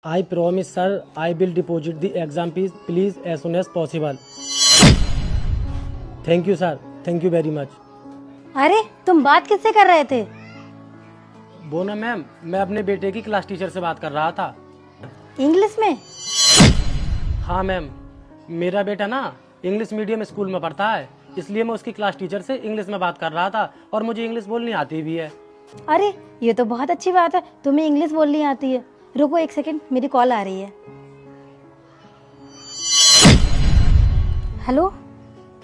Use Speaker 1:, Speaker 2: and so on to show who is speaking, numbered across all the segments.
Speaker 1: I promise, sir, I will deposit the exam fees, please, as soon as possible. Thank you, sir. Thank you very much.
Speaker 2: अरे तुम बात किससे कर रहे थे?
Speaker 1: वो ना मैम, मैं अपने बेटे की क्लास टीचर से बात कर रहा था।
Speaker 2: इंग्लिश में?
Speaker 1: हाँ मैम, मेरा बेटा ना इंग्लिश मीडियम स्कूल में पढ़ता है, इसलिए मैं उसकी क्लास टीचर से इंग्लिश में बात कर रहा था और मुझे इंग्लिश बोलनी आती भी है।
Speaker 2: अरे ये तो बहुत अच्छी बात है, तुम्हें इंग्लिश बोलनी आती है। रुको एक सेकंड, मेरी कॉल आ रही है। हेलो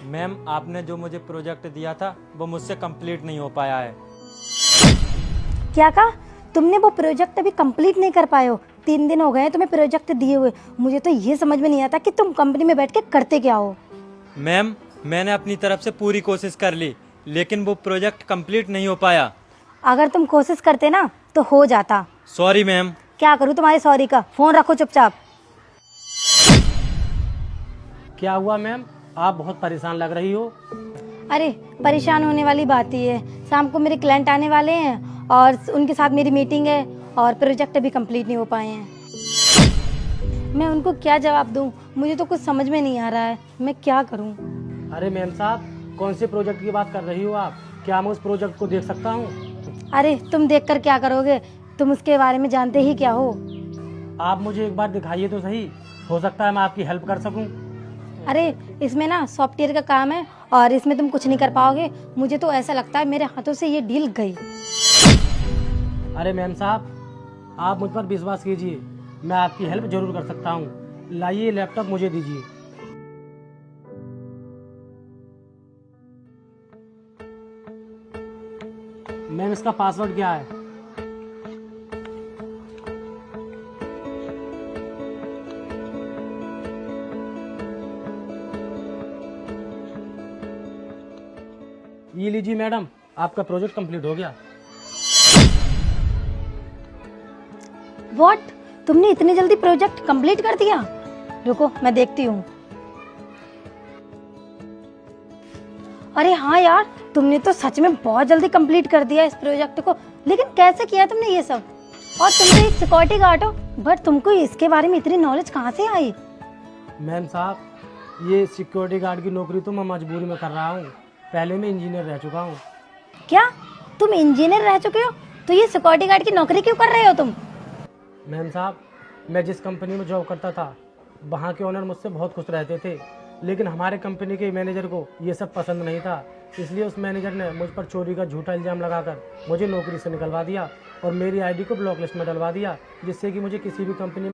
Speaker 3: मैम, आपने जो मुझे प्रोजेक्ट दिया था वो मुझसे कंप्लीट नहीं हो पाया है।
Speaker 2: क्या कहा तुमने? वो प्रोजेक्ट अभी कंप्लीट नहीं कर पाए हो? 3 दिन हो गए हैं तुम्हें प्रोजेक्ट दिए हुए। मुझे तो ये समझ में नहीं आता कि तुम कंपनी में बैठ के करते क्या हो।
Speaker 3: मैम, मैंने अपनी तरफ से पूरी कोशिश कर ली, लेकिन वो प्रोजेक्ट कंप्लीट नहीं हो पाया।
Speaker 2: अगर तुम कोशिश करते ना तो हो जाता।
Speaker 3: Sorry ma'am.
Speaker 2: क्या करूँ तुम्हारे सॉरी का? फोन रखो चुपचाप।
Speaker 1: क्या हुआ मैम, आप बहुत परेशान लग रही हो।
Speaker 2: अरे परेशान होने वाली बात ही है, शाम को मेरे क्लाइंट आने वाले हैं और उनके साथ मेरी मीटिंग है और प्रोजेक्ट अभी कंप्लीट नहीं हो पाए हैं। मैं उनको क्या जवाब दूं? मुझे तो कुछ समझ में नहीं आ रहा है, मैं क्या करूं?
Speaker 1: अरे मैम साहब, कौन से प्रोजेक्ट की बात कर रही हो आप? क्या मैं उस प्रोजेक्ट को देख सकता हूँ?
Speaker 2: अरे तुम देखकर क्या करोगे? तुम उसके बारे में जानते ही क्या हो?
Speaker 1: आप मुझे एक बार दिखाइए तो सही, हो सकता है मैं आपकी हेल्प कर सकूं।
Speaker 2: अरे इसमें ना सॉफ्टवेयर का काम है और इसमें तुम कुछ नहीं कर पाओगे। मुझे तो ऐसा लगता है मेरे हाथों से ये डील गई।
Speaker 1: अरे मैम साहब, आप मुझ पर विश्वास कीजिए, मैं आपकी हेल्प जरूर कर सकता हूँ। लाइए लैपटॉप मुझे दीजिए। मैम इसका पासवर्ड क्या है? ये लीजिए मैडम, आपका प्रोजेक्ट कंप्लीट हो गया।
Speaker 2: व्हाट? तुमने इतनी जल्दी प्रोजेक्ट कंप्लीट कर दिया? रुको मैं देखती हूँ। अरे हाँ यार, तुमने तो सच में बहुत जल्दी कंप्लीट कर दिया इस प्रोजेक्ट को। लेकिन कैसे किया तुमने ये सब? और तुम तो एक सिक्योरिटी गार्ड हो, बट तुमको इसके बारे में इतनी नॉलेज कहाँ से आई?
Speaker 1: मैम साहब, ये सिक्योरिटी गार्ड की नौकरी तो मैं मजबूरी में कर रहा हूँ, पहले मैं इंजीनियर रह चुका हूँ।
Speaker 2: क्या तुम इंजीनियर रह चुके हो? तो ये सिक्योरिटी गार्ड की नौकरी क्यों कर रहे हो तुम?
Speaker 1: मैम साहब, मैं जिस कंपनी में जॉब करता था वहाँ के ओनर मुझसे बहुत खुश रहते थे, लेकिन हमारे कंपनी के मैनेजर को ये सब पसंद नहीं था, इसलिए उस मैनेजर ने मुझ पर चोरी का झूठा इल्ज़ाम लगाकर मुझे नौकरी से निकलवा दिया और मेरी आईडी को ब्लॉक लिस्ट में डलवा दिया, जिससे कि मुझे किसी भी कंपनी